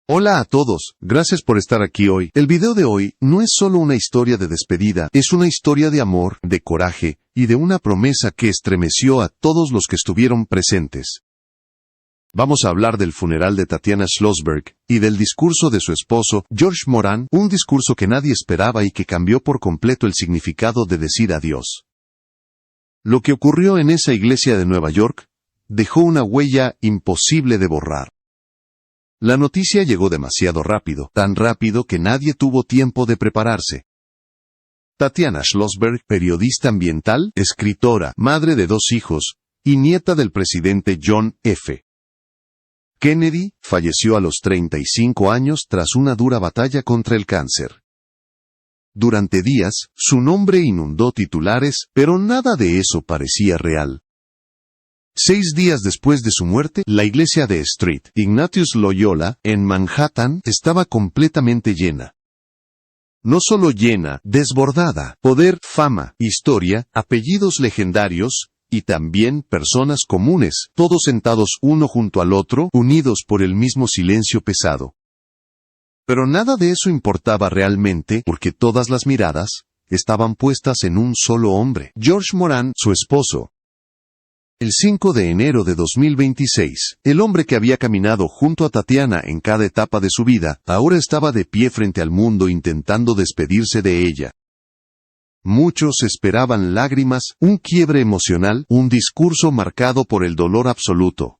Hola a todos, gracias por estar aquí hoy. El video de hoy no es solo una historia de despedida, es una historia de amor, de coraje, y de una promesa que estremeció a todos los que estuvieron presentes. Vamos a hablar del funeral de Tatiana Schlossberg, y del discurso de su esposo, George Moran, un discurso que nadie esperaba y que cambió por completo el significado de decir adiós. Lo que ocurrió en esa iglesia de Nueva York, dejó una huella imposible de borrar. La noticia llegó demasiado rápido, tan rápido que nadie tuvo tiempo de prepararse. Tatiana Schlossberg, periodista ambiental, escritora, madre de 2 hijos, y nieta del presidente John F. Kennedy, falleció a los 35 años tras una dura batalla contra el cáncer. Durante días, su nombre inundó titulares, pero nada de eso parecía real. 6 días después de su muerte, la iglesia de St. Ignatius Loyola, en Manhattan, estaba completamente llena. No solo llena, desbordada, poder, fama, historia, apellidos legendarios, y también personas comunes, todos sentados uno junto al otro, unidos por el mismo silencio pesado. Pero nada de eso importaba realmente, porque todas las miradas estaban puestas en un solo hombre, George Moran, su esposo. El 5 de enero de 2026, el hombre que había caminado junto a Tatiana en cada etapa de su vida, ahora estaba de pie frente al mundo intentando despedirse de ella. Muchos esperaban lágrimas, un quiebre emocional, un discurso marcado por el dolor absoluto.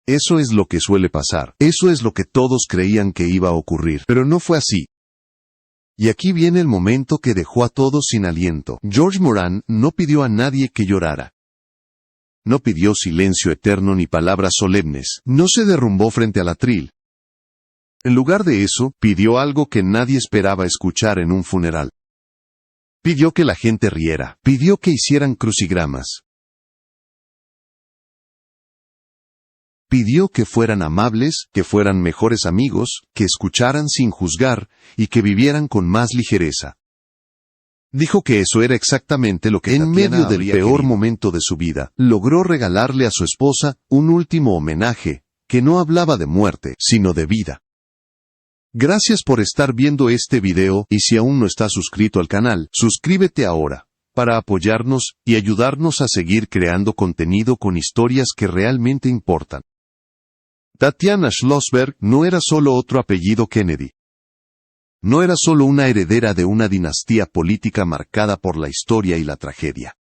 Eso es lo que suele pasar, eso es lo que todos creían que iba a ocurrir, pero no fue así. Y aquí viene el momento que dejó a todos sin aliento. George Moran no pidió a nadie que llorara. No pidió silencio eterno ni palabras solemnes, no se derrumbó frente al atril. En lugar de eso, pidió algo que nadie esperaba escuchar en un funeral. Pidió que la gente riera, pidió que hicieran crucigramas. Pidió que fueran amables, que fueran mejores amigos, que escucharan sin juzgar, y que vivieran con más ligereza. Dijo que eso era exactamente lo que en medio del peor momento de su vida, logró regalarle a su esposa un último homenaje, que no hablaba de muerte, sino de vida. Gracias por estar viendo este video, y si aún no estás suscrito al canal, suscríbete ahora, para apoyarnos y ayudarnos a seguir creando contenido con historias que realmente importan. Tatiana Schlossberg no era solo otro apellido Kennedy. No era solo una heredera de una dinastía política marcada por la historia y la tragedia.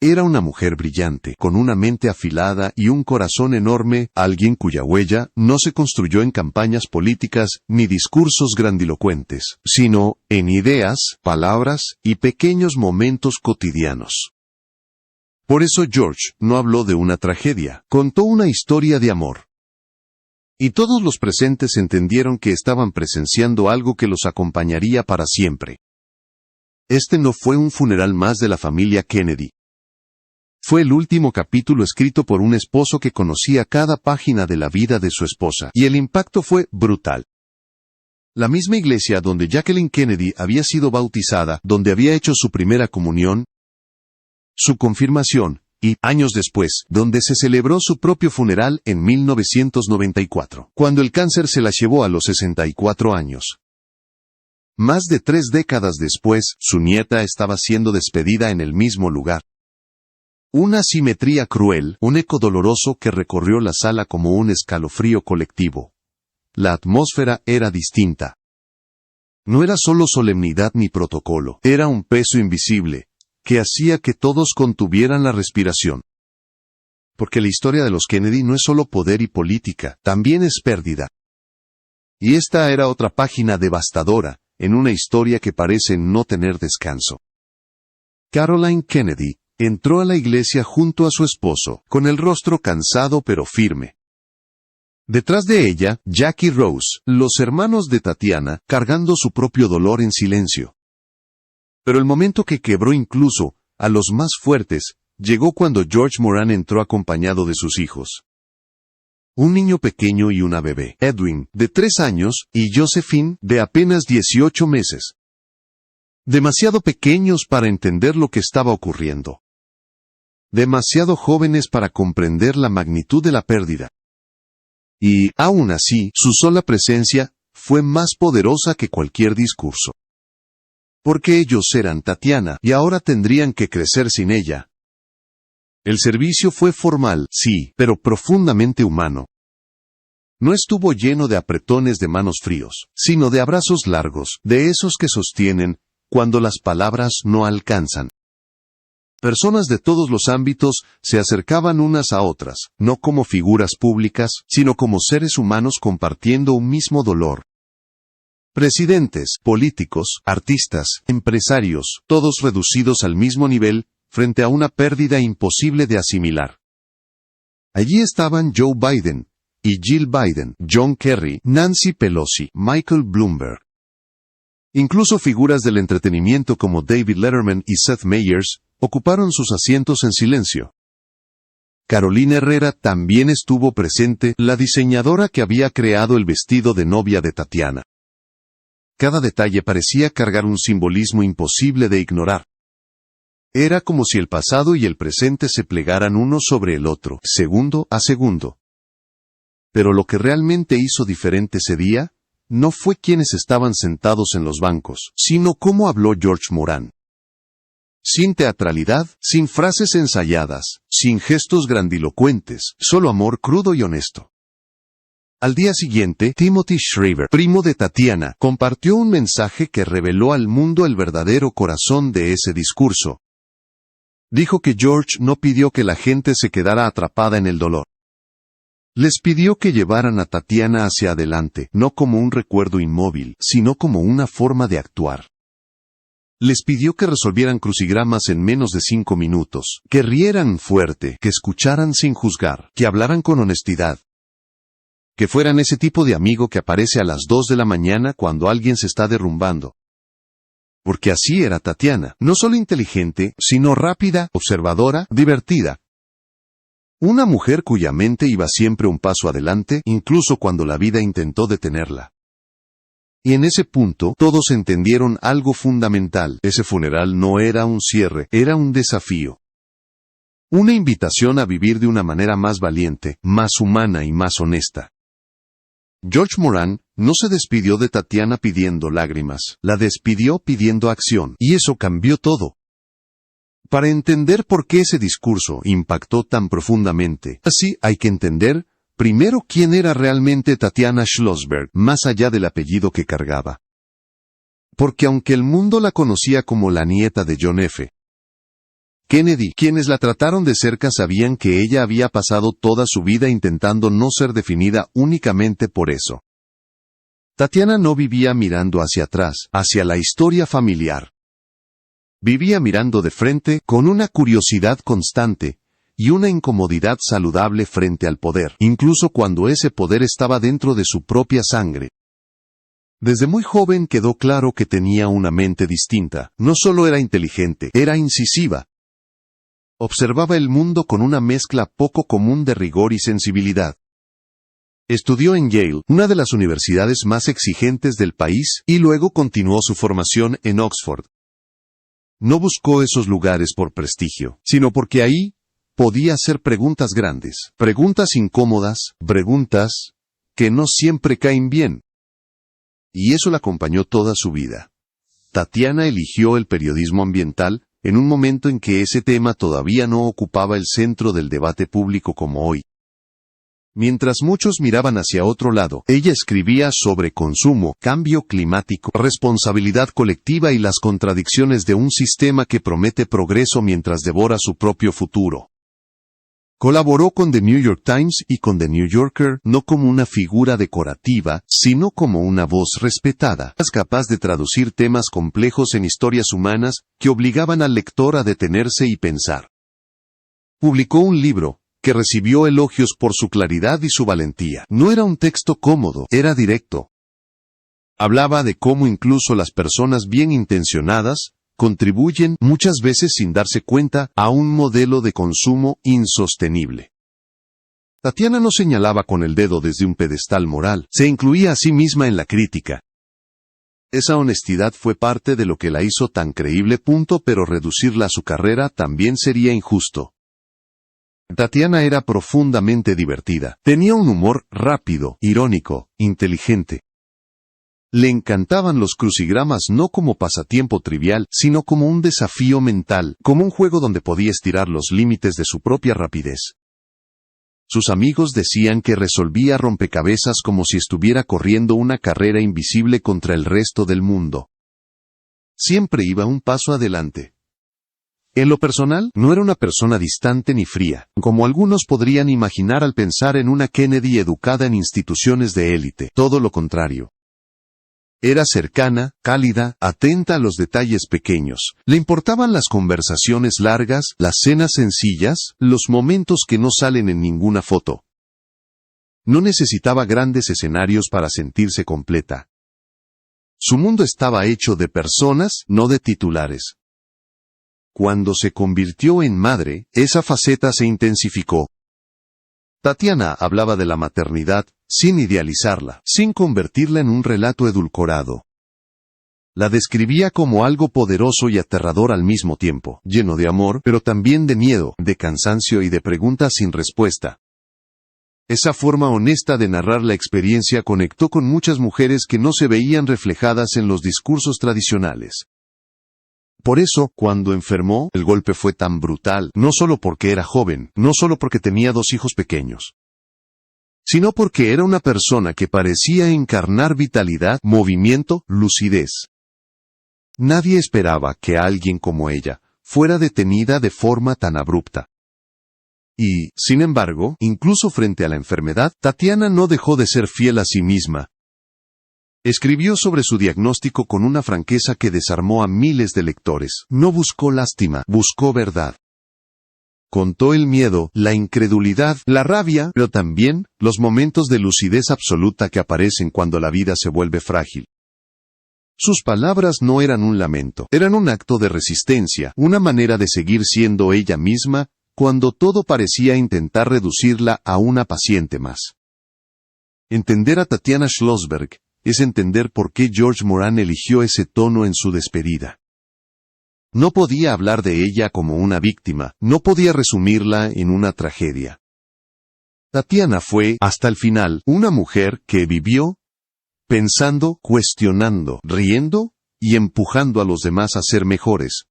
Era una mujer brillante, con una mente afilada y un corazón enorme, alguien cuya huella no se construyó en campañas políticas ni discursos grandilocuentes, sino en ideas, palabras y pequeños momentos cotidianos. Por eso George no habló de una tragedia, contó una historia de amor. Y todos los presentes entendieron que estaban presenciando algo que los acompañaría para siempre. Este no fue un funeral más de la familia Kennedy. Fue el último capítulo escrito por un esposo que conocía cada página de la vida de su esposa, y el impacto fue brutal. La misma iglesia donde Jacqueline Kennedy había sido bautizada, donde había hecho su primera comunión, su confirmación, y, años después, donde se celebró su propio funeral en 1994, cuando el cáncer se la llevó a los 64 años. Más de 3 décadas después, su nieta estaba siendo despedida en el mismo lugar. Una simetría cruel, un eco doloroso que recorrió la sala como un escalofrío colectivo. La atmósfera era distinta. No era solo solemnidad ni protocolo, era un peso invisible, que hacía que todos contuvieran la respiración. Porque la historia de los Kennedy no es solo poder y política, también es pérdida. Y esta era otra página devastadora, en una historia que parece no tener descanso. Caroline Kennedy entró a la iglesia junto a su esposo, con el rostro cansado pero firme. Detrás de ella, Jack y Rose, los hermanos de Tatiana, cargando su propio dolor en silencio. Pero el momento que quebró incluso a los más fuertes, llegó cuando George Moran entró acompañado de sus hijos. Un niño pequeño y una bebé, Edwin, de 3 años, y Josephine, de apenas 18 meses. Demasiado pequeños para entender lo que estaba ocurriendo. Demasiado jóvenes para comprender la magnitud de la pérdida. Y, aún así, su sola presencia fue más poderosa que cualquier discurso. Porque ellos eran Tatiana, y ahora tendrían que crecer sin ella. El servicio fue formal, sí, pero profundamente humano. No estuvo lleno de apretones de manos fríos, sino de abrazos largos, de esos que sostienen cuando las palabras no alcanzan. Personas de todos los ámbitos se acercaban unas a otras, no como figuras públicas, sino como seres humanos compartiendo un mismo dolor. Presidentes, políticos, artistas, empresarios, todos reducidos al mismo nivel, frente a una pérdida imposible de asimilar. Allí estaban Joe Biden y Jill Biden, John Kerry, Nancy Pelosi, Michael Bloomberg. Incluso figuras del entretenimiento como David Letterman y Seth Meyers ocuparon sus asientos en silencio. Carolina Herrera también estuvo presente, la diseñadora que había creado el vestido de novia de Tatiana. Cada detalle parecía cargar un simbolismo imposible de ignorar. Era como si el pasado y el presente se plegaran uno sobre el otro, segundo a segundo. Pero lo que realmente hizo diferente ese día, no fue quienes estaban sentados en los bancos, sino cómo habló George Moran. Sin teatralidad, sin frases ensayadas, sin gestos grandilocuentes, solo amor crudo y honesto. Al día siguiente, Timothy Shriver, primo de Tatiana, compartió un mensaje que reveló al mundo el verdadero corazón de ese discurso. Dijo que George no pidió que la gente se quedara atrapada en el dolor. Les pidió que llevaran a Tatiana hacia adelante, no como un recuerdo inmóvil, sino como una forma de actuar. Les pidió que resolvieran crucigramas en menos de 5 minutos, que rieran fuerte, que escucharan sin juzgar, que hablaran con honestidad. Que fueran ese tipo de amigo que aparece a las 2 de la mañana cuando alguien se está derrumbando. Porque así era Tatiana, no solo inteligente, sino rápida, observadora, divertida. Una mujer cuya mente iba siempre un paso adelante, incluso cuando la vida intentó detenerla. Y en ese punto, todos entendieron algo fundamental. Ese funeral no era un cierre, era un desafío. Una invitación a vivir de una manera más valiente, más humana y más honesta. George Moran no se despidió de Tatiana pidiendo lágrimas, la despidió pidiendo acción, y eso cambió todo. Para entender por qué ese discurso impactó tan profundamente, así hay que entender, primero, quién era realmente Tatiana Schlossberg, más allá del apellido que cargaba. Porque aunque el mundo la conocía como la nieta de John F. Kennedy, quienes la trataron de cerca sabían que ella había pasado toda su vida intentando no ser definida únicamente por eso. Tatiana no vivía mirando hacia atrás, hacia la historia familiar. Vivía mirando de frente, con una curiosidad constante, y una incomodidad saludable frente al poder, incluso cuando ese poder estaba dentro de su propia sangre. Desde muy joven quedó claro que tenía una mente distinta, no solo era inteligente, era incisiva. Observaba el mundo con una mezcla poco común de rigor y sensibilidad. Estudió en Yale, una de las universidades más exigentes del país, y luego continuó su formación en Oxford. No buscó esos lugares por prestigio, sino porque ahí podía hacer preguntas grandes, preguntas incómodas, preguntas que no siempre caen bien. Y eso la acompañó toda su vida. Tatiana eligió el periodismo ambiental en un momento en que ese tema todavía no ocupaba el centro del debate público como hoy. Mientras muchos miraban hacia otro lado, ella escribía sobre consumo, cambio climático, responsabilidad colectiva y las contradicciones de un sistema que promete progreso mientras devora su propio futuro. Colaboró con The New York Times y con The New Yorker, no como una figura decorativa, sino como una voz respetada, capaz de traducir temas complejos en historias humanas que obligaban al lector a detenerse y pensar. Publicó un libro que recibió elogios por su claridad y su valentía. No era un texto cómodo, era directo. Hablaba de cómo incluso las personas bien intencionadas contribuyen, muchas veces sin darse cuenta, a un modelo de consumo insostenible. Tatiana no señalaba con el dedo desde un pedestal moral, se incluía a sí misma en la crítica. Esa honestidad fue parte de lo que la hizo tan creíble. Pero reducirla a su carrera también sería injusto. Tatiana era profundamente divertida. Tenía un humor rápido, irónico, inteligente. Le encantaban los crucigramas no como pasatiempo trivial, sino como un desafío mental, como un juego donde podía estirar los límites de su propia rapidez. Sus amigos decían que resolvía rompecabezas como si estuviera corriendo una carrera invisible contra el resto del mundo. Siempre iba un paso adelante. En lo personal, no era una persona distante ni fría, como algunos podrían imaginar al pensar en una Kennedy educada en instituciones de élite. Todo lo contrario. Era cercana, cálida, atenta a los detalles pequeños. Le importaban las conversaciones largas, las cenas sencillas, los momentos que no salen en ninguna foto. No necesitaba grandes escenarios para sentirse completa. Su mundo estaba hecho de personas, no de titulares. Cuando se convirtió en madre, esa faceta se intensificó. Tatiana hablaba de la maternidad, sin idealizarla, sin convertirla en un relato edulcorado. La describía como algo poderoso y aterrador al mismo tiempo, lleno de amor, pero también de miedo, de cansancio y de preguntas sin respuesta. Esa forma honesta de narrar la experiencia conectó con muchas mujeres que no se veían reflejadas en los discursos tradicionales. Por eso, cuando enfermó, el golpe fue tan brutal, no solo porque era joven, no solo porque tenía 2 hijos pequeños, sino porque era una persona que parecía encarnar vitalidad, movimiento, lucidez. Nadie esperaba que alguien como ella fuera detenida de forma tan abrupta. Y, sin embargo, incluso frente a la enfermedad, Tatiana no dejó de ser fiel a sí misma. Escribió sobre su diagnóstico con una franqueza que desarmó a miles de lectores. No buscó lástima, buscó verdad. Contó el miedo, la incredulidad, la rabia, pero también los momentos de lucidez absoluta que aparecen cuando la vida se vuelve frágil. Sus palabras no eran un lamento, eran un acto de resistencia, una manera de seguir siendo ella misma, cuando todo parecía intentar reducirla a una paciente más. Entender a Tatiana Schlossberg es entender por qué George Moran eligió ese tono en su despedida. No podía hablar de ella como una víctima, no podía resumirla en una tragedia. Tatiana fue, hasta el final, una mujer que vivió pensando, cuestionando, riendo y empujando a los demás a ser mejores.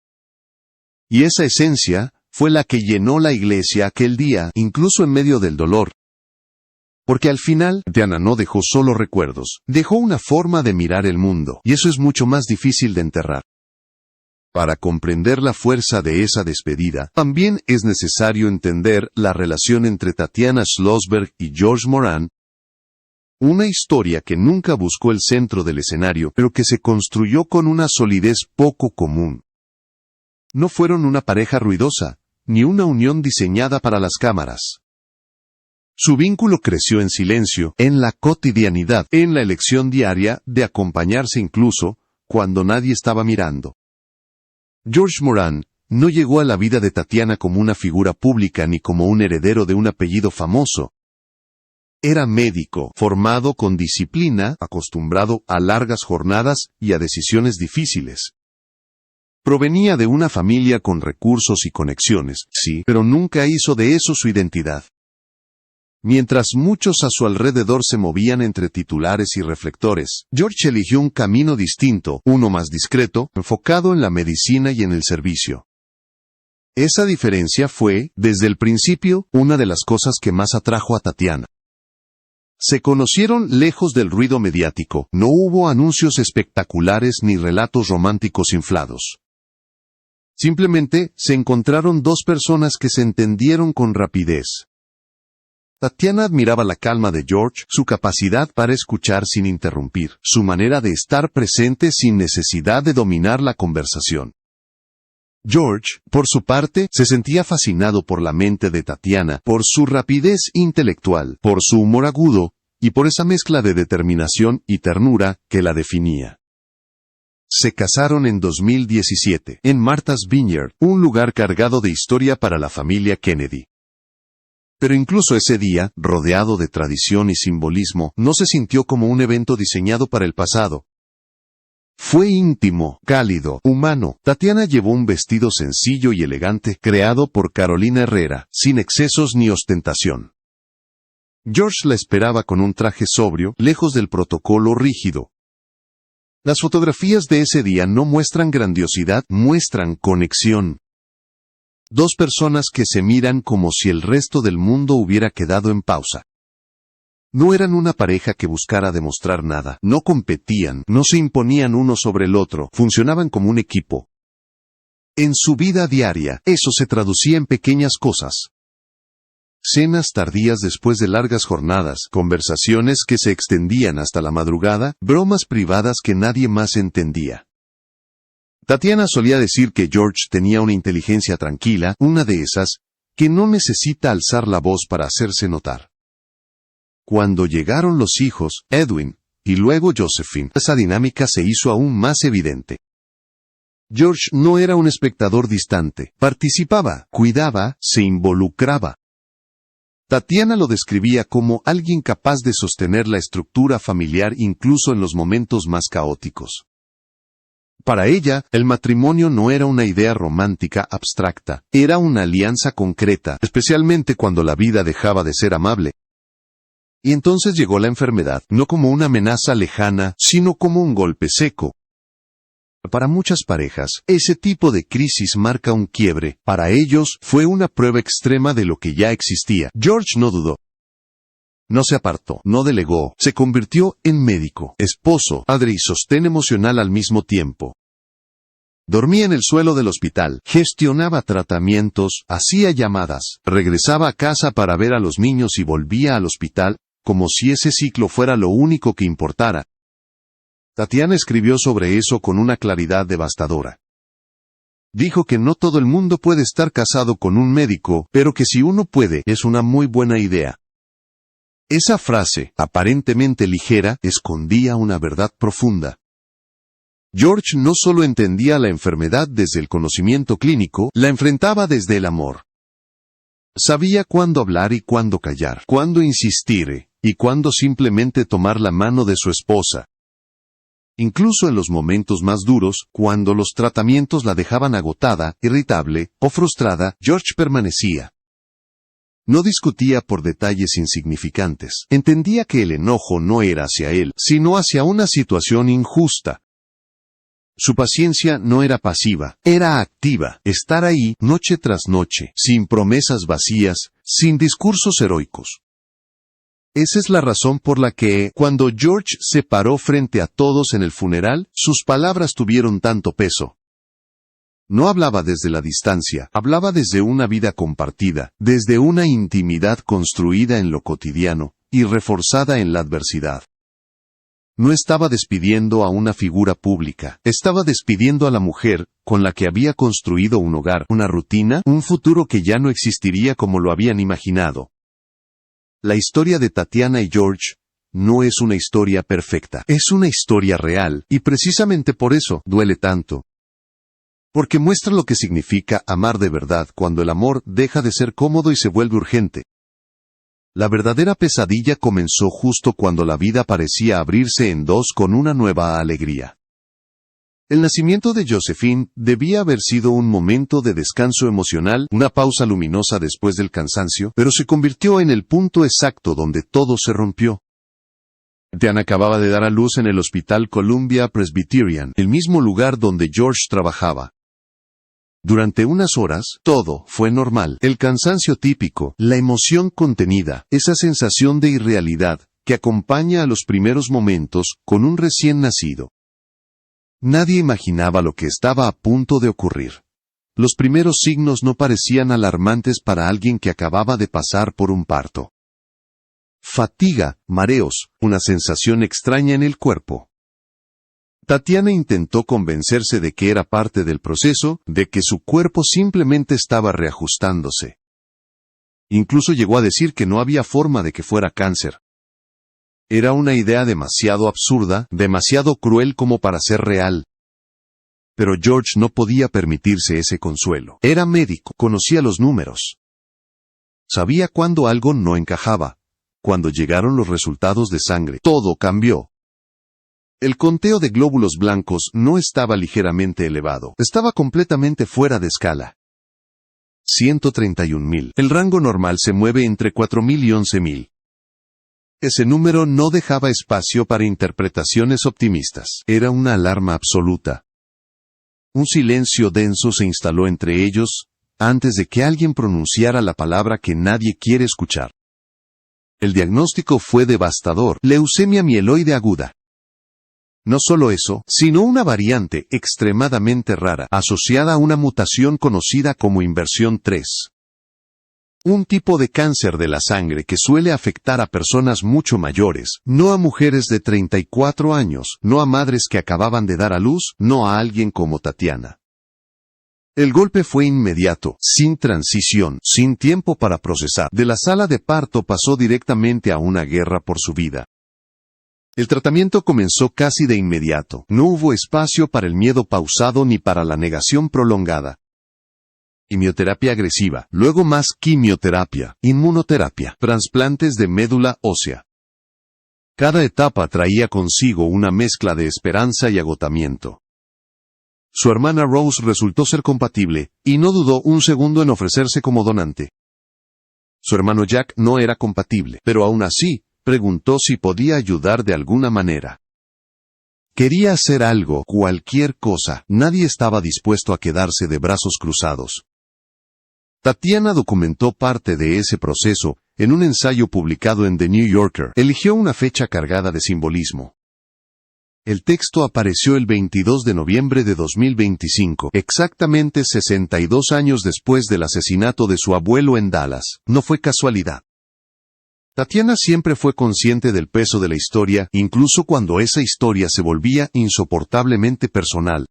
Y esa esencia fue la que llenó la iglesia aquel día, incluso en medio del dolor. Porque al final, Tatiana no dejó solo recuerdos, dejó una forma de mirar el mundo, y eso es mucho más difícil de enterrar. Para comprender la fuerza de esa despedida, también es necesario entender la relación entre Tatiana Schlossberg y George Moran, una historia que nunca buscó el centro del escenario, pero que se construyó con una solidez poco común. No fueron una pareja ruidosa, ni una unión diseñada para las cámaras. Su vínculo creció en silencio, en la cotidianidad, en la elección diaria de acompañarse incluso cuando nadie estaba mirando. George Moran no llegó a la vida de Tatiana como una figura pública ni como un heredero de un apellido famoso. Era médico, formado con disciplina, acostumbrado a largas jornadas y a decisiones difíciles. Provenía de una familia con recursos y conexiones, sí, pero nunca hizo de eso su identidad. Mientras muchos a su alrededor se movían entre titulares y reflectores, George eligió un camino distinto, uno más discreto, enfocado en la medicina y en el servicio. Esa diferencia fue, desde el principio, una de las cosas que más atrajo a Tatiana. Se conocieron lejos del ruido mediático, no hubo anuncios espectaculares ni relatos románticos inflados. Simplemente, se encontraron 2 personas que se entendieron con rapidez. Tatiana admiraba la calma de George, su capacidad para escuchar sin interrumpir, su manera de estar presente sin necesidad de dominar la conversación. George, por su parte, se sentía fascinado por la mente de Tatiana, por su rapidez intelectual, por su humor agudo, y por esa mezcla de determinación y ternura que la definía. Se casaron en 2017, en Martha's Vineyard, un lugar cargado de historia para la familia Kennedy. Pero incluso ese día, rodeado de tradición y simbolismo, no se sintió como un evento diseñado para el pasado. Fue íntimo, cálido, humano. Tatiana llevó un vestido sencillo y elegante, creado por Carolina Herrera, sin excesos ni ostentación. George la esperaba con un traje sobrio, lejos del protocolo rígido. Las fotografías de ese día no muestran grandiosidad, muestran conexión. Dos personas que se miran como si el resto del mundo hubiera quedado en pausa. No eran una pareja que buscara demostrar nada, no competían, no se imponían uno sobre el otro, funcionaban como un equipo. En su vida diaria, eso se traducía en pequeñas cosas. Cenas tardías después de largas jornadas, conversaciones que se extendían hasta la madrugada, bromas privadas que nadie más entendía. Tatiana solía decir que George tenía una inteligencia tranquila, una de esas, que no necesita alzar la voz para hacerse notar. Cuando llegaron los hijos, Edwin, y luego Josephine, esa dinámica se hizo aún más evidente. George no era un espectador distante, participaba, cuidaba, se involucraba. Tatiana lo describía como alguien capaz de sostener la estructura familiar incluso en los momentos más caóticos. Para ella, el matrimonio no era una idea romántica abstracta, era una alianza concreta, especialmente cuando la vida dejaba de ser amable. Y entonces llegó la enfermedad, no como una amenaza lejana, sino como un golpe seco. Para muchas parejas, ese tipo de crisis marca un quiebre. Para ellos, fue una prueba extrema de lo que ya existía. George no dudó. No se apartó, no delegó, se convirtió en médico, esposo, padre y sostén emocional al mismo tiempo. Dormía en el suelo del hospital, gestionaba tratamientos, hacía llamadas, regresaba a casa para ver a los niños y volvía al hospital, como si ese ciclo fuera lo único que importara. Tatiana escribió sobre eso con una claridad devastadora. Dijo que no todo el mundo puede estar casado con un médico, pero que si uno puede, es una muy buena idea. Esa frase, aparentemente ligera, escondía una verdad profunda. George no solo entendía la enfermedad desde el conocimiento clínico, la enfrentaba desde el amor. Sabía cuándo hablar y cuándo callar, cuándo insistir, y cuándo simplemente tomar la mano de su esposa. Incluso en los momentos más duros, cuando los tratamientos la dejaban agotada, irritable o frustrada, George permanecía. No discutía por detalles insignificantes. Entendía que el enojo no era hacia él, sino hacia una situación injusta. Su paciencia no era pasiva, era activa, estar ahí noche tras noche, sin promesas vacías, sin discursos heroicos. Esa es la razón por la que, cuando George se paró frente a todos en el funeral, sus palabras tuvieron tanto peso. No hablaba desde la distancia, hablaba desde una vida compartida, desde una intimidad construida en lo cotidiano, y reforzada en la adversidad. No estaba despidiendo a una figura pública, estaba despidiendo a la mujer, con la que había construido un hogar, una rutina, un futuro que ya no existiría como lo habían imaginado. La historia de Tatiana y George no es una historia perfecta, es una historia real, y precisamente por eso duele tanto. Porque muestra lo que significa amar de verdad cuando el amor deja de ser cómodo y se vuelve urgente. La verdadera pesadilla comenzó justo cuando la vida parecía abrirse en dos con una nueva alegría. El nacimiento de Josephine debía haber sido un momento de descanso emocional, una pausa luminosa después del cansancio, pero se convirtió en el punto exacto donde todo se rompió. Tatiana acababa de dar a luz en el Hospital Columbia Presbyterian, el mismo lugar donde George trabajaba. Durante unas horas, todo fue normal. El cansancio típico, la emoción contenida, esa sensación de irrealidad que acompaña a los primeros momentos con un recién nacido. Nadie imaginaba lo que estaba a punto de ocurrir. Los primeros signos no parecían alarmantes para alguien que acababa de pasar por un parto. Fatiga, mareos, una sensación extraña en el cuerpo. Tatiana intentó convencerse de que era parte del proceso, de que su cuerpo simplemente estaba reajustándose. Incluso llegó a decir que no había forma de que fuera cáncer. Era una idea demasiado absurda, demasiado cruel como para ser real. Pero George no podía permitirse ese consuelo. Era médico, conocía los números. Sabía cuándo algo no encajaba. Cuando llegaron los resultados de sangre, todo cambió. El conteo de glóbulos blancos no estaba ligeramente elevado, estaba completamente fuera de escala. 131.000. El rango normal se mueve entre 4.000 y 11.000. Ese número no dejaba espacio para interpretaciones optimistas. Era una alarma absoluta. Un silencio denso se instaló entre ellos, antes de que alguien pronunciara la palabra que nadie quiere escuchar. El diagnóstico fue devastador: leucemia mieloide aguda. No solo eso, sino una variante extremadamente rara, asociada a una mutación conocida como inversión 3. Un tipo de cáncer de la sangre que suele afectar a personas mucho mayores, no a mujeres de 34 años, no a madres que acababan de dar a luz, no a alguien como Tatiana. El golpe fue inmediato, sin transición, sin tiempo para procesar. De la sala de parto pasó directamente a una guerra por su vida. El tratamiento comenzó casi de inmediato. No hubo espacio para el miedo pausado ni para la negación prolongada. Quimioterapia agresiva, luego más quimioterapia, inmunoterapia, trasplantes de médula ósea. Cada etapa traía consigo una mezcla de esperanza y agotamiento. Su hermana Rose resultó ser compatible, y no dudó un segundo en ofrecerse como donante. Su hermano Jack no era compatible, pero aún así, preguntó si podía ayudar de alguna manera. Quería hacer algo, cualquier cosa. Nadie estaba dispuesto a quedarse de brazos cruzados. Tatiana documentó parte de ese proceso en un ensayo publicado en The New Yorker. Eligió una fecha cargada de simbolismo. El texto apareció el 22 de noviembre de 2025, exactamente 62 años después del asesinato de su abuelo en Dallas. No fue casualidad. Tatiana siempre fue consciente del peso de la historia, incluso cuando esa historia se volvía insoportablemente personal.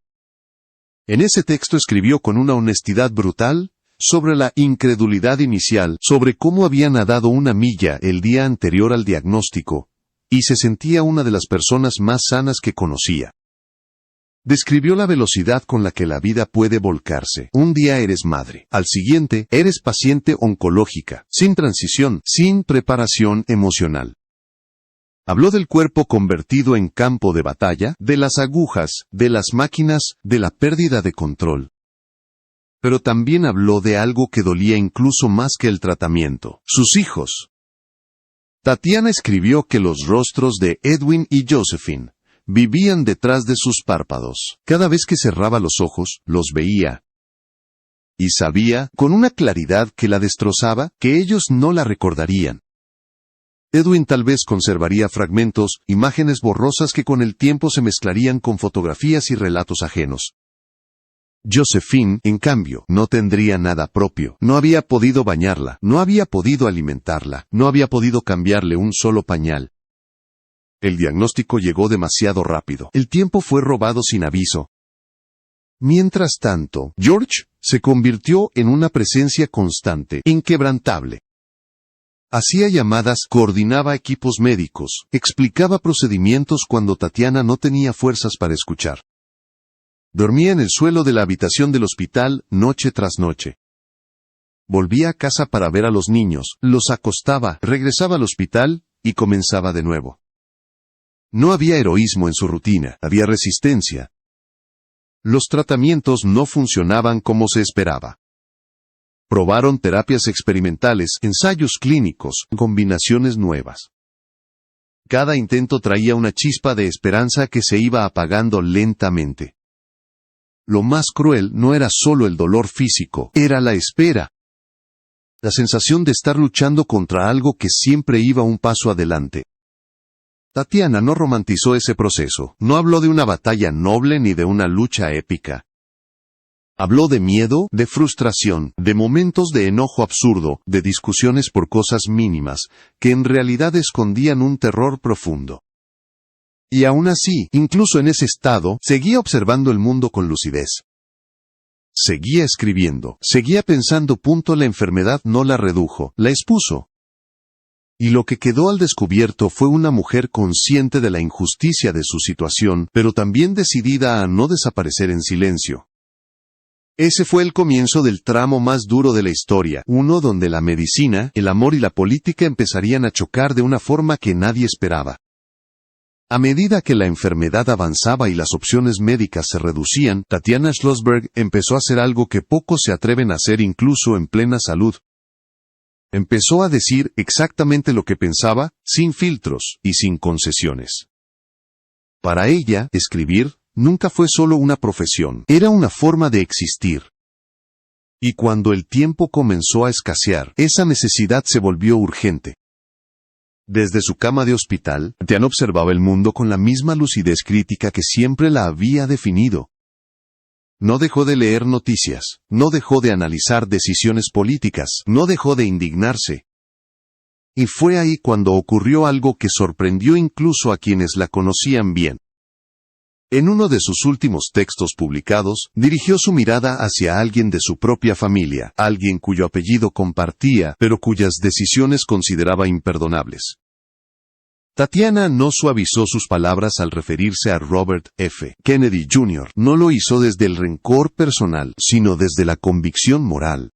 En ese texto escribió con una honestidad brutal sobre la incredulidad inicial, sobre cómo había nadado una milla el día anterior al diagnóstico, y se sentía una de las personas más sanas que conocía. Describió la velocidad con la que la vida puede volcarse. Un día eres madre, al siguiente eres paciente oncológica, sin transición, sin preparación emocional. Habló del cuerpo convertido en campo de batalla, de las agujas, de las máquinas, de la pérdida de control. Pero también habló de algo que dolía incluso más que el tratamiento: sus hijos. Tatiana escribió que los rostros de Edwin y Josephine vivían detrás de sus párpados. Cada vez que cerraba los ojos, los veía. Y sabía, con una claridad que la destrozaba, que ellos no la recordarían. Edwin tal vez conservaría fragmentos, imágenes borrosas que con el tiempo se mezclarían con fotografías y relatos ajenos. Josephine, en cambio, no tendría nada propio. No había podido bañarla, no había podido alimentarla, no había podido cambiarle un solo pañal. El diagnóstico llegó demasiado rápido. El tiempo fue robado sin aviso. Mientras tanto, George se convirtió en una presencia constante, inquebrantable. Hacía llamadas, coordinaba equipos médicos, explicaba procedimientos cuando Tatiana no tenía fuerzas para escuchar. Dormía en el suelo de la habitación del hospital, noche tras noche. Volvía a casa para ver a los niños, los acostaba, regresaba al hospital, y comenzaba de nuevo. No había heroísmo en su rutina, había resistencia. Los tratamientos no funcionaban como se esperaba. Probaron terapias experimentales, ensayos clínicos, combinaciones nuevas. Cada intento traía una chispa de esperanza que se iba apagando lentamente. Lo más cruel no era solo el dolor físico, era la espera. La sensación de estar luchando contra algo que siempre iba un paso adelante. Tatiana no romantizó ese proceso, no habló de una batalla noble ni de una lucha épica. Habló de miedo, de frustración, de momentos de enojo absurdo, de discusiones por cosas mínimas, que en realidad escondían un terror profundo. Y aún así, incluso en ese estado, seguía observando el mundo con lucidez. Seguía escribiendo, seguía pensando. La enfermedad no la redujo, la expuso. Y lo que quedó al descubierto fue una mujer consciente de la injusticia de su situación, pero también decidida a no desaparecer en silencio. Ese fue el comienzo del tramo más duro de la historia, uno donde la medicina, el amor y la política empezarían a chocar de una forma que nadie esperaba. A medida que la enfermedad avanzaba y las opciones médicas se reducían, Tatiana Schlossberg empezó a hacer algo que pocos se atreven a hacer incluso en plena salud. Empezó a decir exactamente lo que pensaba, sin filtros y sin concesiones. Para ella, escribir nunca fue solo una profesión, era una forma de existir. Y cuando el tiempo comenzó a escasear, esa necesidad se volvió urgente. Desde su cama de hospital, Tatiana observaba el mundo con la misma lucidez crítica que siempre la había definido. No dejó de leer noticias, no dejó de analizar decisiones políticas, no dejó de indignarse. Y fue ahí cuando ocurrió algo que sorprendió incluso a quienes la conocían bien. En uno de sus últimos textos publicados, dirigió su mirada hacia alguien de su propia familia, alguien cuyo apellido compartía, pero cuyas decisiones consideraba imperdonables. Tatiana no suavizó sus palabras al referirse a Robert F. Kennedy Jr. No lo hizo desde el rencor personal, sino desde la convicción moral.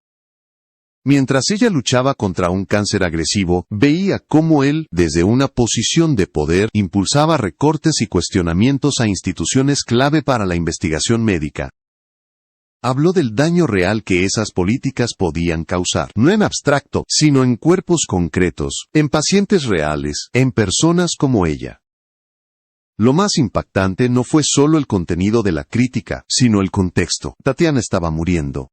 Mientras ella luchaba contra un cáncer agresivo, veía cómo él, desde una posición de poder, impulsaba recortes y cuestionamientos a instituciones clave para la investigación médica. Habló del daño real que esas políticas podían causar, no en abstracto, sino en cuerpos concretos, en pacientes reales, en personas como ella. Lo más impactante no fue solo el contenido de la crítica, sino el contexto. Tatiana estaba muriendo.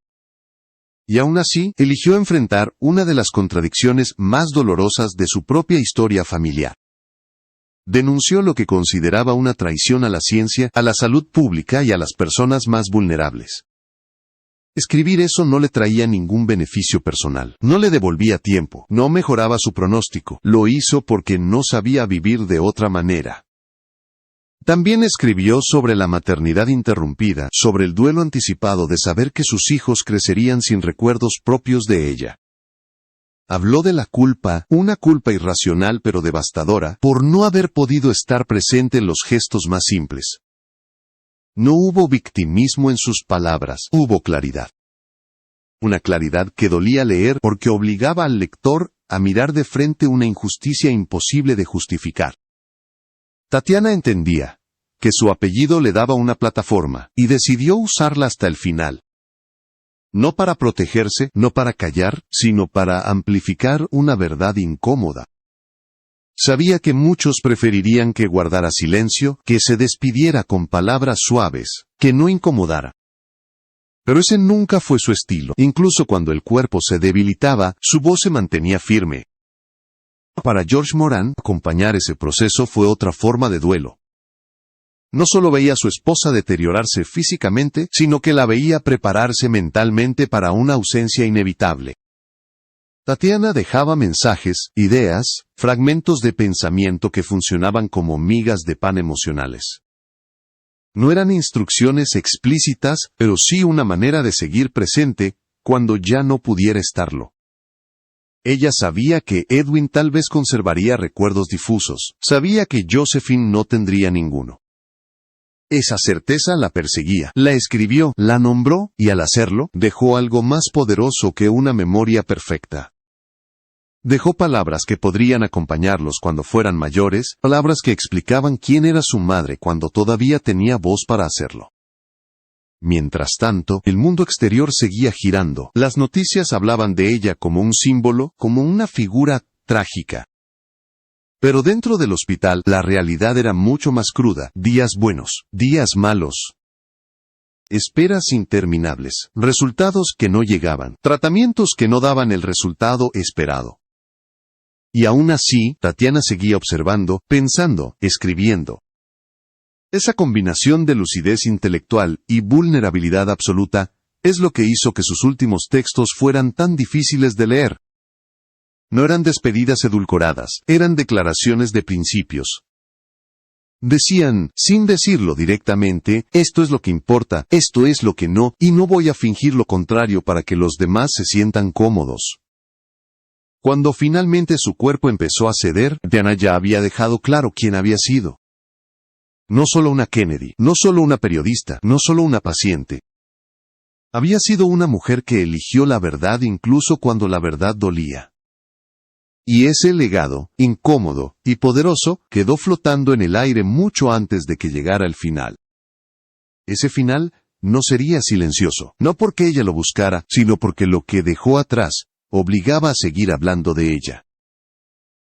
Y aún así, eligió enfrentar una de las contradicciones más dolorosas de su propia historia familiar. Denunció lo que consideraba una traición a la ciencia, a la salud pública y a las personas más vulnerables. Escribir eso no le traía ningún beneficio personal, no le devolvía tiempo, no mejoraba su pronóstico, lo hizo porque no sabía vivir de otra manera. También escribió sobre la maternidad interrumpida, sobre el duelo anticipado de saber que sus hijos crecerían sin recuerdos propios de ella. Habló de la culpa, una culpa irracional pero devastadora, por no haber podido estar presente en los gestos más simples. No hubo victimismo en sus palabras, hubo claridad. Una claridad que dolía leer porque obligaba al lector a mirar de frente una injusticia imposible de justificar. Tatiana entendía que su apellido le daba una plataforma, y decidió usarla hasta el final. No para protegerse, no para callar, sino para amplificar una verdad incómoda. Sabía que muchos preferirían que guardara silencio, que se despidiera con palabras suaves, que no incomodara. Pero ese nunca fue su estilo. Incluso cuando el cuerpo se debilitaba, su voz se mantenía firme. Para George Moran, acompañar ese proceso fue otra forma de duelo. No solo veía a su esposa deteriorarse físicamente, sino que la veía prepararse mentalmente para una ausencia inevitable. Tatiana dejaba mensajes, ideas, fragmentos de pensamiento que funcionaban como migas de pan emocionales. No eran instrucciones explícitas, pero sí una manera de seguir presente, cuando ya no pudiera estarlo. Ella sabía que Edwin tal vez conservaría recuerdos difusos, sabía que Josephine no tendría ninguno. Esa certeza la perseguía, la escribió, la nombró, y al hacerlo, dejó algo más poderoso que una memoria perfecta. Dejó palabras que podrían acompañarlos cuando fueran mayores, palabras que explicaban quién era su madre cuando todavía tenía voz para hacerlo. Mientras tanto, el mundo exterior seguía girando. Las noticias hablaban de ella como un símbolo, como una figura trágica. Pero dentro del hospital, la realidad era mucho más cruda. Días buenos, días malos. Esperas interminables, resultados que no llegaban, tratamientos que no daban el resultado esperado. Y aún así, Tatiana seguía observando, pensando, escribiendo. Esa combinación de lucidez intelectual y vulnerabilidad absoluta es lo que hizo que sus últimos textos fueran tan difíciles de leer. No eran despedidas edulcoradas, eran declaraciones de principios. Decían, sin decirlo directamente, esto es lo que importa, esto es lo que no, y no voy a fingir lo contrario para que los demás se sientan cómodos. Cuando finalmente su cuerpo empezó a ceder, Tatiana ya había dejado claro quién había sido. No solo una Kennedy, no solo una periodista, no solo una paciente. Había sido una mujer que eligió la verdad incluso cuando la verdad dolía. Y ese legado, incómodo y poderoso, quedó flotando en el aire mucho antes de que llegara el final. Ese final no sería silencioso, no porque ella lo buscara, sino porque lo que dejó atrás obligaba a seguir hablando de ella.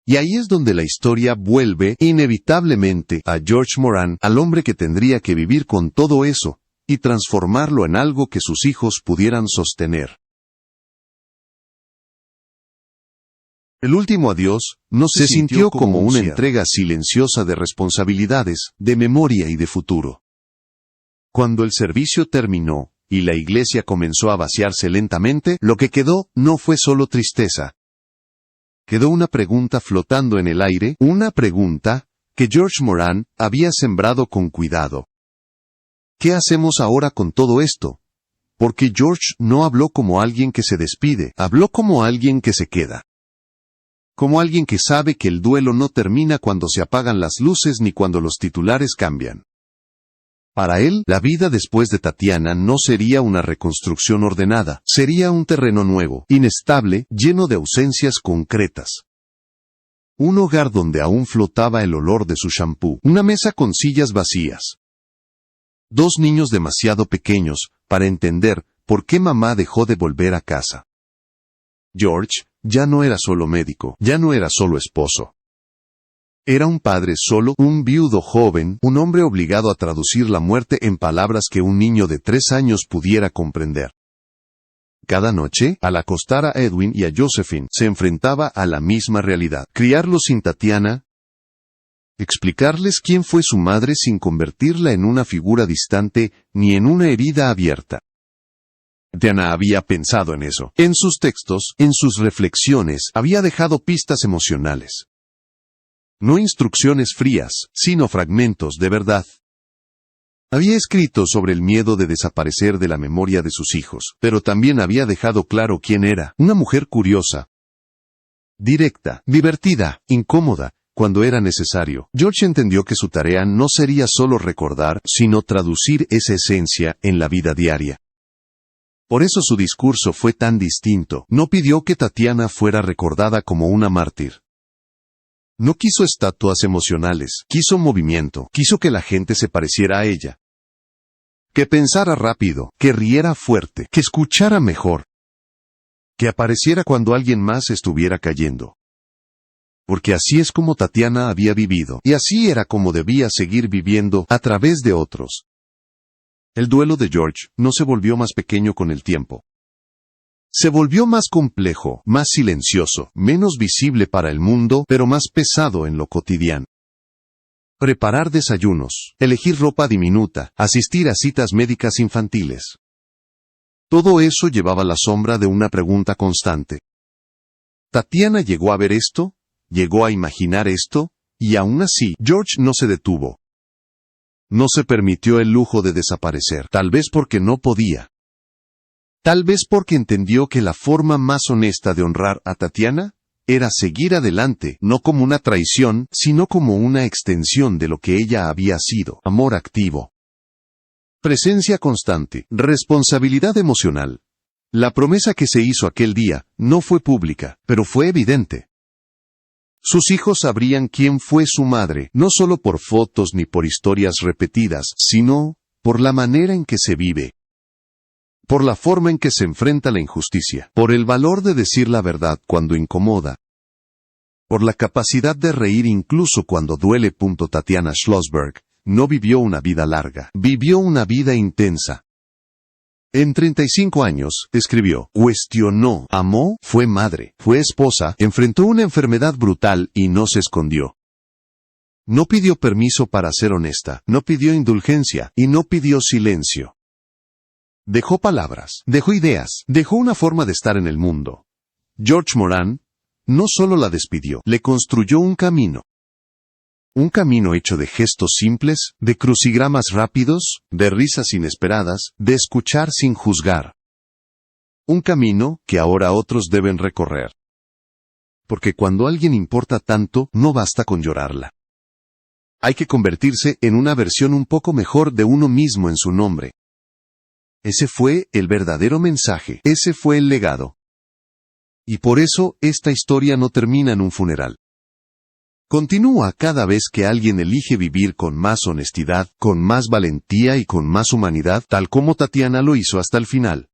Y ahí es donde la historia vuelve inevitablemente a George Moran, al hombre que tendría que vivir con todo eso y transformarlo en algo que sus hijos pudieran sostener. El último adiós no se sintió como una entrega silenciosa de responsabilidades, de memoria y de futuro. Cuando el servicio terminó y la iglesia comenzó a vaciarse lentamente, lo que quedó no fue solo tristeza. Quedó una pregunta flotando en el aire, una pregunta que George Moran había sembrado con cuidado. ¿Qué hacemos ahora con todo esto? Porque George no habló como alguien que se despide, habló como alguien que se queda. Como alguien que sabe que el duelo no termina cuando se apagan las luces ni cuando los titulares cambian. Para él, la vida después de Tatiana no sería una reconstrucción ordenada, sería un terreno nuevo, inestable, lleno de ausencias concretas. Un hogar donde aún flotaba el olor de su shampoo, una mesa con sillas vacías. 2 niños demasiado pequeños para entender por qué mamá dejó de volver a casa. George ya no era solo médico, ya no era solo esposo. Era un padre solo, un viudo joven, un hombre obligado a traducir la muerte en palabras que un niño de 3 años pudiera comprender. Cada noche, al acostar a Edwin y a Josephine, se enfrentaba a la misma realidad. Criarlos sin Tatiana, explicarles quién fue su madre sin convertirla en una figura distante ni en una herida abierta. Tatiana había pensado en eso. En sus textos, en sus reflexiones, había dejado pistas emocionales. No instrucciones frías, sino fragmentos de verdad. Había escrito sobre el miedo de desaparecer de la memoria de sus hijos, pero también había dejado claro quién era, una mujer curiosa, directa, divertida, incómoda, cuando era necesario. George entendió que su tarea no sería solo recordar, sino traducir esa esencia en la vida diaria. Por eso su discurso fue tan distinto. No pidió que Tatiana fuera recordada como una mártir. No quiso estatuas emocionales, quiso movimiento, quiso que la gente se pareciera a ella. Que pensara rápido, que riera fuerte, que escuchara mejor. Que apareciera cuando alguien más estuviera cayendo. Porque así es como Tatiana había vivido, y así era como debía seguir viviendo a través de otros. El duelo de George no se volvió más pequeño con el tiempo. Se volvió más complejo, más silencioso, menos visible para el mundo, pero más pesado en lo cotidiano. Preparar desayunos, elegir ropa diminuta, asistir a citas médicas infantiles. Todo eso llevaba la sombra de una pregunta constante. ¿Tatiana llegó a ver esto? ¿Llegó a imaginar esto? Y aún así, George no se detuvo. No se permitió el lujo de desaparecer, tal vez porque no podía. Tal vez porque entendió que la forma más honesta de honrar a Tatiana era seguir adelante, no como una traición, sino como una extensión de lo que ella había sido. Amor activo. Presencia constante. Responsabilidad emocional. La promesa que se hizo aquel día no fue pública, pero fue evidente. Sus hijos sabrían quién fue su madre, no solo por fotos ni por historias repetidas, sino por la manera en que se vive. Por la forma en que se enfrenta la injusticia, por el valor de decir la verdad cuando incomoda, por la capacidad de reír incluso cuando duele. Tatiana Schlossberg no vivió una vida larga, vivió una vida intensa. En 35 años, escribió, cuestionó, amó, fue madre, fue esposa, enfrentó una enfermedad brutal y no se escondió. No pidió permiso para ser honesta, no pidió indulgencia y no pidió silencio. Dejó palabras, dejó ideas, dejó una forma de estar en el mundo. George Moran no solo la despidió, le construyó un camino. Un camino hecho de gestos simples, de crucigramas rápidos, de risas inesperadas, de escuchar sin juzgar. Un camino que ahora otros deben recorrer. Porque cuando alguien importa tanto, no basta con llorarla. Hay que convertirse en una versión un poco mejor de uno mismo en su nombre. Ese fue el verdadero mensaje, ese fue el legado. Y por eso, esta historia no termina en un funeral. Continúa cada vez que alguien elige vivir con más honestidad, con más valentía y con más humanidad, tal como Tatiana lo hizo hasta el final.